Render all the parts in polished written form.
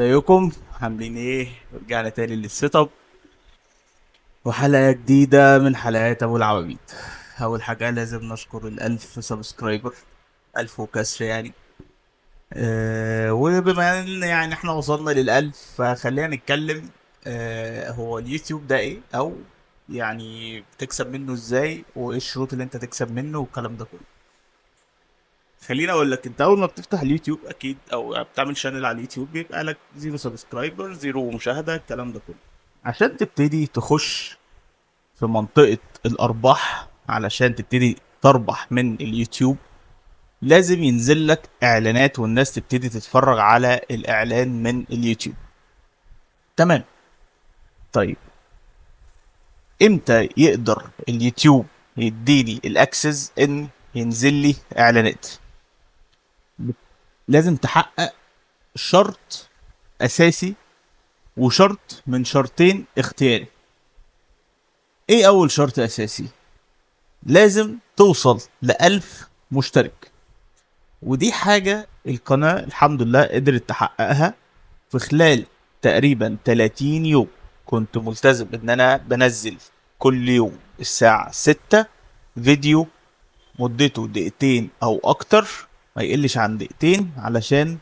ازيكم عاملين ايه؟ رجعنا تاني للسيت اب وحلقة جديدة من حلقات ابو العواميد. اول حاجة لازم نشكر الالف سبسكرايبر، الف وكسر يعني. وبما ان يعني احنا وصلنا للالف فخلينا نتكلم. هو اليوتيوب ده ايه، او يعني بتكسب منه ازاي، وايه الشروط اللي انت تكسب منه والكلام ده كله. خليني اقول لك، انت اول ما بتفتح اليوتيوب اكيد او بتعمل شانل على اليوتيوب بيبقى لك زيرو سبسكرايبر، زيرو مشاهده، الكلام ده كله. عشان تبتدي تخش في منطقه الارباح، علشان تبتدي تربح من اليوتيوب، لازم ينزل لك اعلانات والناس تبتدي تتفرج على الاعلان من اليوتيوب. تمام. طيب، امتى يقدر اليوتيوب يديني الاكسس ان ينزل لي اعلانات؟ لازم تحقق شرط اساسي، وشرط من شرطين اختياري. ايه اول شرط اساسي؟ لازم توصل لألف مشترك، ودي حاجة القناة الحمد لله قدرت تحققها في خلال تقريبا 30 يوم. كنت ملتزم ان انا بنزل كل يوم الساعة 6 فيديو مدته دقيقتين او اكتر، ما يقلش عن دقيقتين، علشان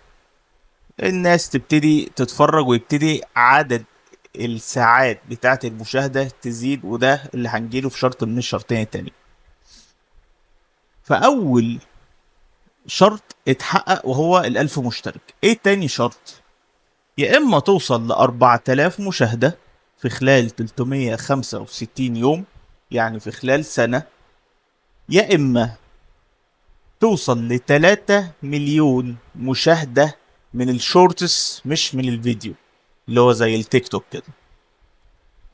الناس تبتدي تتفرج ويبتدي عدد الساعات بتاعة المشاهدة تزيد، وده اللي هنجيله في شرط من الشرطين التاني. فأول شرط اتحقق وهو الألف مشترك. ايه تاني شرط؟ يا إما توصل ل4000 مشاهدة في خلال 365 يوم، يعني في خلال سنة، يا إما توصل ل3 مليون مشاهدة من الشورتس مش من الفيديو، اللي هو زي التيك توك كده.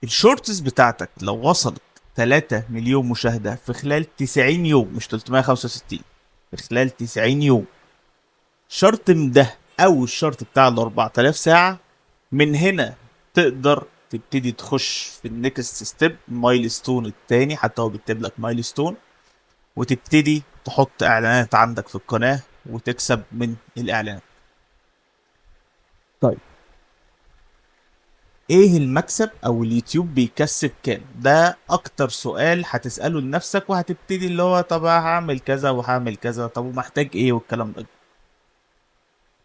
الشورتس بتاعتك لو وصلت 3 مليون مشاهدة في خلال 90 يوم، مش 365، في خلال 90 يوم، شرط من ده او الشرط بتاع ال 4000 ساعة، من هنا تقدر تبتدي تخش في النكست ستيب، مايلستون التاني، حتى هو بيكتب لك مايلستون، وتبتدي تحط اعلانات عندك في القناة وتكسب من الاعلانات. طيب، ايه المكسب او اليوتيوب بيكسب كام؟ ده اكتر سؤال هتسأله لنفسك، وهتبتدي اللي هو طب هعمل كذا وهعمل كذا، طب ومحتاج ايه والكلام ده.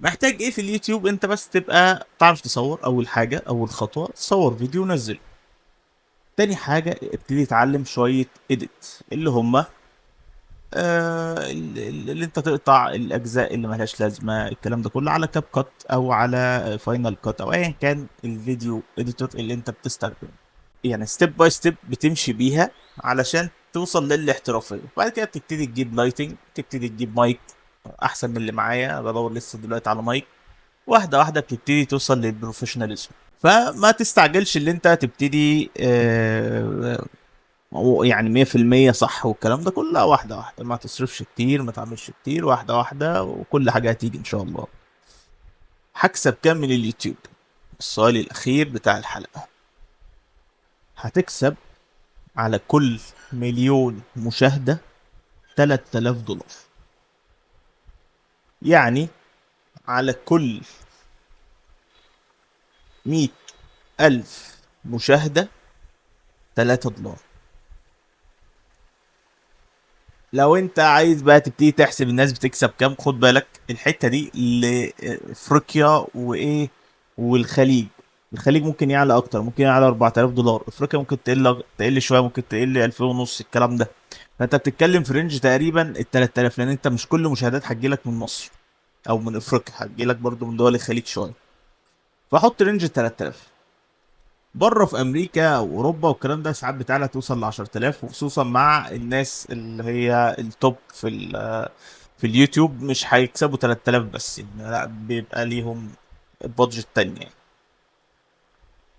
محتاج ايه في اليوتيوب؟ انت بس تبقى تعرف تصور، اول حاجة، اول خطوة تصور فيديو ونزله. تاني حاجة ابتدي اتعلم شوية اديت، اللي هما اللي انت تقطع الاجزاء اللي ملهاش لازمة، الكلام ده كله، على كاب كات او على فاينل كات او ايا كان الفيديو اديتور اللي انت بتستخدمه. يعني ستيب باي ستيب بتمشي بيها علشان توصل للاحترافيه. بعد كده بتبتدي تجيب لايتنج، تبتدي تجيب مايك احسن من اللي معايا، أنا بدور لسه دلوقتي على مايك. واحده واحده بتبتدي توصل للبروفيشناليزم. فما تستعجلش اللي انت تبتدي يعني 100% صح والكلام ده كله، لا، واحده واحده، ما تصرفش كتير، ما تعملش كتير، واحده واحده، وكل حاجه هتيجي ان شاء الله. هكسب كام من اليوتيوب؟ السؤال الاخير بتاع الحلقه. هتكسب على كل مليون مشاهدة 3000 دولار. يعني على كل 100 ألف مشاهدة 3 دولار. لو انت عايز بقى تبتدي تحسب الناس بتكسب كام، خد بالك الحتة دي لافريقيا وايه والخليج. الخليج ممكن يعلى اكتر، ممكن يعلى 4000 دولار، افريقيا ممكن تقل شويه، ممكن تقل 2000 ونص، الكلام ده. فانت بتتكلم في رينج تقريبا ال 3000، لان انت مش كل مشاهدات هتجيلك من مصر او من افريقيا، هتجيلك برضو من دول الخليج شويه. فحط رينج 3000. بره في امريكا او اوروبا والكلام ده ساعات بتعلى توصل ل 10000، وخصوصا مع الناس اللي هي التوب في اليوتيوب، مش هيكسبوا 3000 بس يعني، لا، بيبقى ليهم بادجت تانية يعني.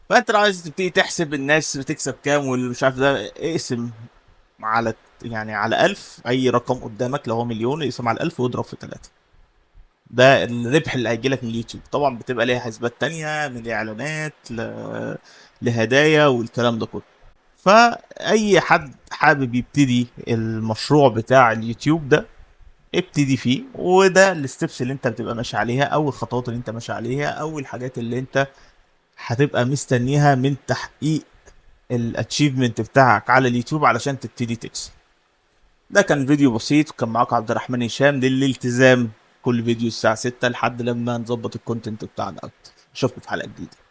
فانت لو عايز تبتدي تحسب الناس بتكسب كام واللي مش عارف ده، اقسم على يعني على 1000، اي رقم قدامك، لو هو مليون اقسم على 1000 واضرب في 3. ده الربح اللي هيجيلك من اليوتيوب. طبعا بتبقى ليها حسابات تانية، من اعلانات لهدايا والكلام ده كله. فاي حد حابب يبتدي المشروع بتاع اليوتيوب ده، ابتدي فيه، وده الستبس اللي انت بتبقى ماشي عليها، او الخطوات اللي انت ماشي عليها، او الحاجات اللي انت هتبقى مستنيها من تحقيق الاتشيفمنت بتاعك على اليوتيوب علشان تبتدي تكسب. ده كان فيديو بسيط، وكان معاك عبد الرحمن هشام للالتزام. كل فيديو الساعة 6 لحد لما نظبط الكونتنت بتاعنا اكتر. اشوفكم في حلقة جديدة.